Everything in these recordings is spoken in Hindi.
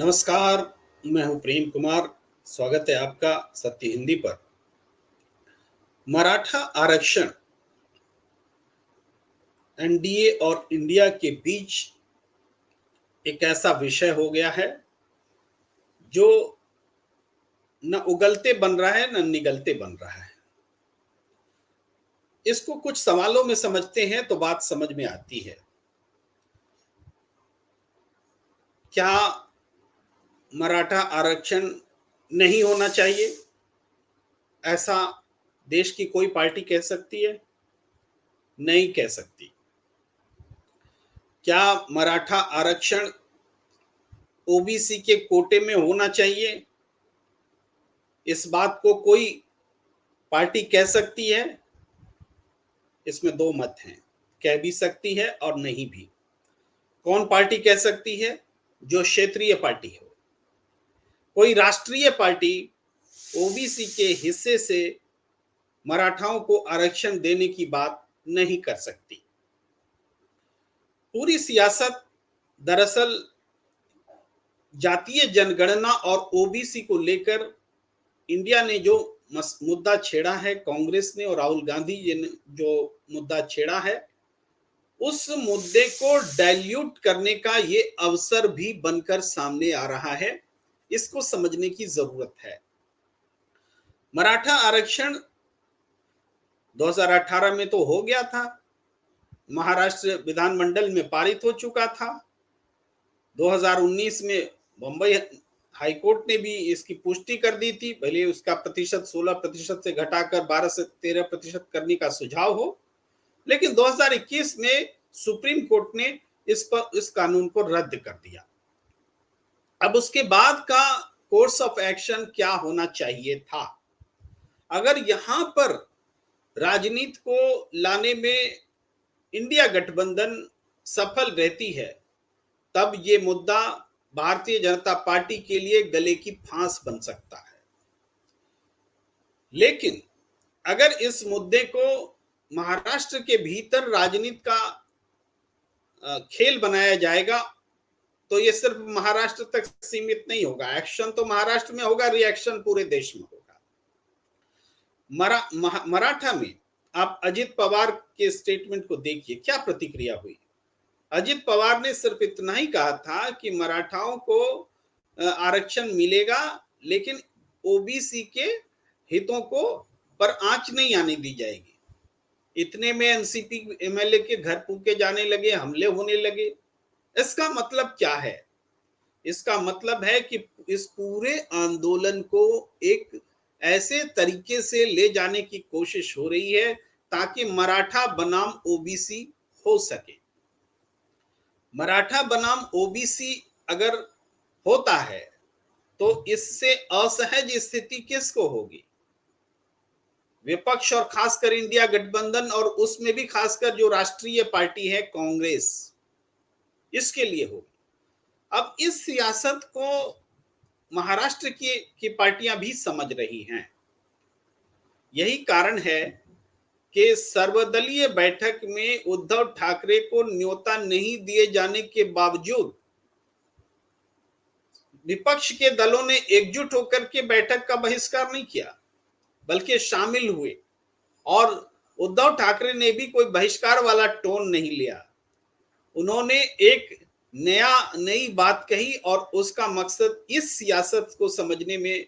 नमस्कार, मैं हूं प्रेम कुमार। स्वागत है आपका सत्य हिंदी पर। मराठा आरक्षण एनडीए और इंडिया के बीच एक ऐसा विषय हो गया है जो न उगलते बन रहा है न निगलते बन रहा है। इसको कुछ सवालों में समझते हैं तो बात समझ में आती है। क्या मराठा आरक्षण नहीं होना चाहिए, ऐसा देश की कोई पार्टी कह सकती है? नहीं कह सकती। क्या मराठा आरक्षण ओबीसी के कोटे में होना चाहिए, इस बात को कोई पार्टी कह सकती है? इसमें दो मत हैं। कह भी सकती है और नहीं भी। कौन पार्टी कह सकती है? जो क्षेत्रीय पार्टी हो। कोई राष्ट्रीय पार्टी ओबीसी के हिस्से से मराठाओं को आरक्षण देने की बात नहीं कर सकती। पूरी सियासत दरअसल जातीय जनगणना और ओबीसी को लेकर इंडिया ने जो मुद्दा छेड़ा है, कांग्रेस ने और राहुल गांधी जी ने जो मुद्दा छेड़ा है, उस मुद्दे को डाइल्यूट करने का ये अवसर भी बनकर सामने आ रहा है। इसको समझने की जरूरत है। मराठा आरक्षण 2018 में तो हो गया था, महाराष्ट्र विधानमंडल में पारित हो चुका था। 2019 में बंबई हाईकोर्ट ने भी इसकी पुष्टि कर दी थी, भले उसका प्रतिशत 16% से घटाकर 12 से 13% करने का सुझाव हो, लेकिन 2021 में सुप्रीम कोर्ट ने इस कानून को रद्द कर दिया। अब उसके बाद का कोर्स ऑफ एक्शन क्या होना चाहिए था? अगर यहां पर राजनीति को लाने में इंडिया गठबंधन सफल रहती है, तब ये मुद्दा भारतीय जनता पार्टी के लिए गले की फांस बन सकता है। लेकिन अगर इस मुद्दे को महाराष्ट्र के भीतर राजनीति का खेल बनाया जाएगा तो ये सिर्फ महाराष्ट्र तक सीमित नहीं होगा। एक्शन तो महाराष्ट्र में होगा, रिएक्शन पूरे देश में होगा। मराठा में आप अजित पवार के स्टेटमेंट को देखिए, क्या प्रतिक्रिया हुई। अजित पवार ने सिर्फ इतना ही कहा था कि मराठाओं को आरक्षण मिलेगा, लेकिन ओबीसी के हितों को पर आंच नहीं आने दी जाएगी। इतने में एनसीपी एमएलए के घर फूके जाने लगे, हमले होने लगे। इसका मतलब क्या है? इसका मतलब है कि इस पूरे आंदोलन को एक ऐसे तरीके से ले जाने की कोशिश हो रही है ताकि मराठा बनाम ओबीसी हो सके। मराठा बनाम ओबीसी अगर होता है तो इससे असहज स्थिति किसको होगी? विपक्ष और खासकर इंडिया गठबंधन, और उसमें भी खासकर जो राष्ट्रीय पार्टी है कांग्रेस, इसके लिए होगी। अब इस सियासत को महाराष्ट्र की पार्टियां भी समझ रही हैं। यही कारण है कि सर्वदलीय बैठक में उद्धव ठाकरे को न्योता नहीं दिए जाने के बावजूद विपक्ष के दलों ने एकजुट होकर के बैठक का बहिष्कार नहीं किया, बल्कि शामिल हुए। और उद्धव ठाकरे ने भी कोई बहिष्कार वाला टोन नहीं लिया। उन्होंने एक नई बात कही और उसका मकसद इस सियासत को समझने में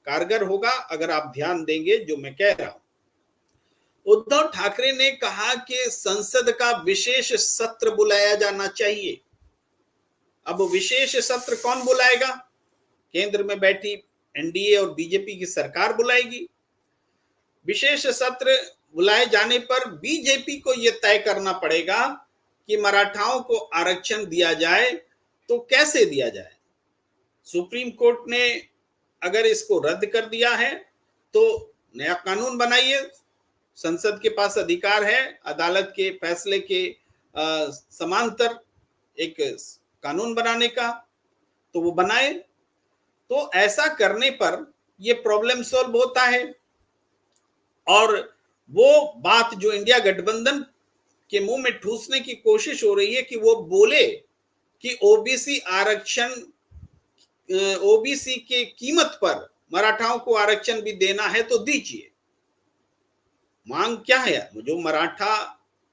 कारगर होगा अगर आप ध्यान देंगे जो मैं कह रहा हूं। उद्धव ठाकरे ने कहा कि संसद का विशेष सत्र बुलाया जाना चाहिए। अब विशेष सत्र कौन बुलाएगा? केंद्र में बैठी एनडीए और बीजेपी की सरकार बुलाएगी। विशेष सत्र बुलाए जाने पर बीजेपी को यह तय करना पड़ेगा कि मराठाओं को आरक्षण दिया जाए तो कैसे दिया जाए। सुप्रीम कोर्ट ने अगर इसको रद्द कर दिया है तो नया कानून बनाइए। संसद के पास अधिकार है अदालत के फैसले के समांतर एक कानून बनाने का, तो वो बनाए। तो ऐसा करने पर ये प्रॉब्लम सॉल्व होता है। और वो बात जो इंडिया गठबंधन के मुंह में ठूसने की कोशिश हो रही है कि वो बोले कि ओबीसी आरक्षण ओबीसी के कीमत पर मराठाओं को आरक्षण भी देना है तो दीजिए। मांग क्या है? जो मराठा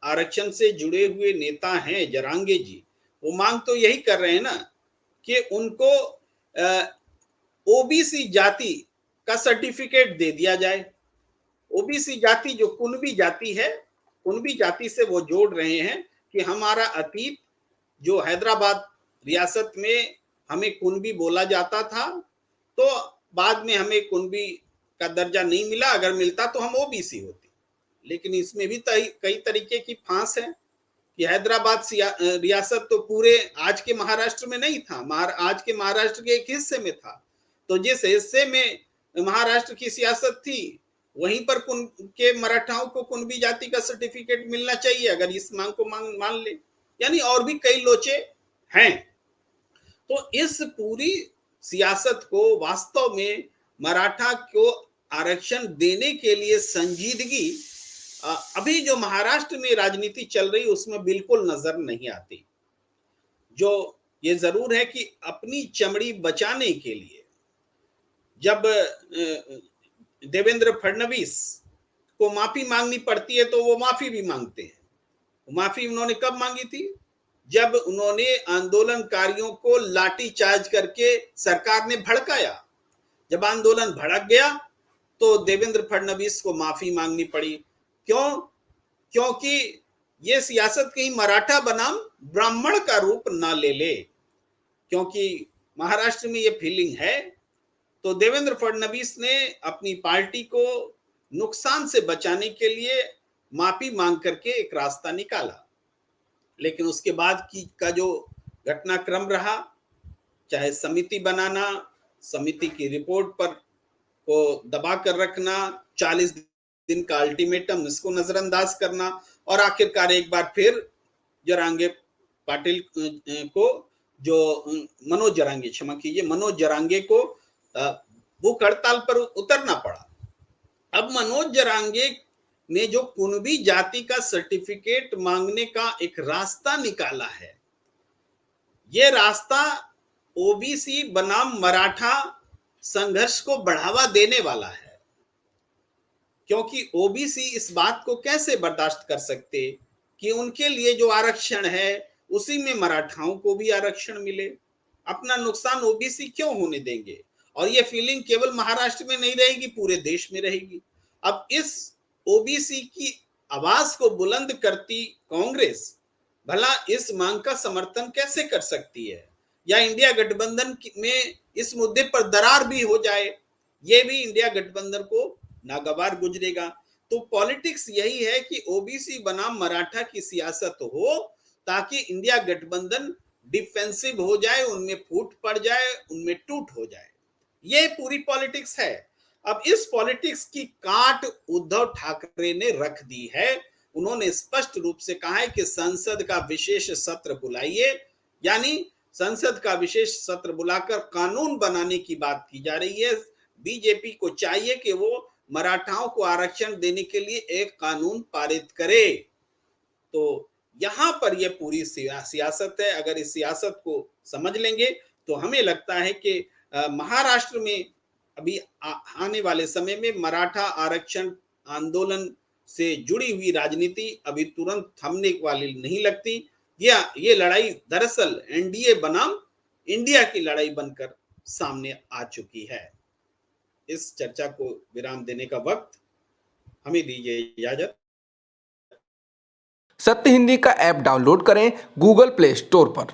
आरक्षण से जुड़े हुए नेता हैं जरांगे जी, वो मांग तो यही कर रहे हैं ना कि उनको ओबीसी जाति का सर्टिफिकेट दे दिया जाए। ओबीसी जाति जो कुणबी जाति है, कुणबी जाति से वो जोड़ रहे हैं कि हमारा अतीत जो हैदराबाद रियासत में हमें कुणबी बोला जाता था, तो बाद में हमें कुणबी का दर्जा नहीं मिला, अगर मिलता तो हम ओबीसी होते। लेकिन इसमें भी कई तरीके की फांस है कि हैदराबाद रियासत तो पूरे आज के महाराष्ट्र में नहीं था, आज के महाराष्ट्र के एक हिस्से में था। तो जिस हिस्से में महाराष्ट्र की सियासत थी वहीं पर के मराठाओं को कुणबी जाति का सर्टिफिकेट मिलना चाहिए, अगर इस मांग को मान ले। यानी और भी कई लोचे हैं। तो इस पूरी सियासत को वास्तव में मराठा को आरक्षण देने के लिए संजीदगी अभी जो महाराष्ट्र में राजनीति चल रही उसमें बिल्कुल नजर नहीं आती। जो ये जरूर है कि अपनी चमड़ी बचाने के लिए जब देवेंद्र फडणवीस को माफी मांगनी पड़ती है तो वो माफी भी मांगते हैं। माफी उन्होंने कब मांगी थी? जब उन्होंने आंदोलनकारियों को लाठी चार्ज करके सरकार ने भड़काया। जब आंदोलन भड़क गया तो देवेंद्र फडणवीस को माफी मांगनी पड़ी। क्यों? क्योंकि ये सियासत कहीं मराठा बनाम ब्राह्मण का रूप ना ले। क्योंकि महाराष्ट्र में ये फीलिंग है, तो देवेंद्र फडणवीस ने अपनी पार्टी को नुकसान से बचाने के लिए माफी मांग करके एक रास्ता निकाला। लेकिन उसके बाद का जो घटनाक्रम रहा, चाहे समिति बनाना, समिति की रिपोर्ट पर को दबा कर रखना, 40 दिन का अल्टीमेटम, इसको नजरअंदाज करना, और आखिरकार एक बार फिर जरांगे पाटिल को, जो मनोज जरांगे, क्षमा कीजिए, मनोज जरांगे को भूख हड़ताल पर उतरना पड़ा। अब मनोज जरांगे ने जो कुणबी जाति का सर्टिफिकेट मांगने का एक रास्ता निकाला है, ये रास्ता ओबीसी बनाम मराठा संघर्ष को बढ़ावा देने वाला है। क्योंकि ओबीसी इस बात को कैसे बर्दाश्त कर सकते कि उनके लिए जो आरक्षण है उसी में मराठाओं को भी आरक्षण मिले। अपना नुकसान ओबीसी क्यों होने देंगे? और ये फीलिंग केवल महाराष्ट्र में नहीं रहेगी, पूरे देश में रहेगी। अब इस ओबीसी की आवाज को बुलंद करती कांग्रेस भला इस मांग का समर्थन कैसे कर सकती है? या इंडिया गठबंधन में इस मुद्दे पर दरार भी हो जाए, ये भी इंडिया गठबंधन को नागवार गुजरेगा। तो पॉलिटिक्स यही है कि ओबीसी बनाम मराठा की सियासत हो ताकि इंडिया गठबंधन डिफेंसिव हो जाए, उनमें फूट पड़ जाए, उनमें टूट हो जाए। ये पूरी पॉलिटिक्स है। अब इस पॉलिटिक्स की काट उद्धव ठाकरे ने रख दी है। उन्होंने स्पष्ट रूप से कहा है कि संसद का विशेष सत्र बुलाइए, यानी संसद का विशेष सत्र बुलाकर कानून बनाने की बात की जा रही है। बीजेपी को चाहिए कि वो मराठाओं को आरक्षण देने के लिए एक कानून पारित करे। तो यहां पर यह पूरी सियासत है। अगर इस सियासत को समझ लेंगे तो हमें लगता है कि महाराष्ट्र में अभी आने वाले समय में मराठा आरक्षण आंदोलन से जुड़ी हुई राजनीति अभी तुरंत थमने वाली नहीं लगती। ये लड़ाई दरअसल एनडीए बनाम इंडिया की लड़ाई बनकर सामने आ चुकी है। इस चर्चा को विराम देने का वक्त, हमें दीजिए इजाजत। सत्य हिंदी का ऐप डाउनलोड करें गूगल प्ले स्टोर पर।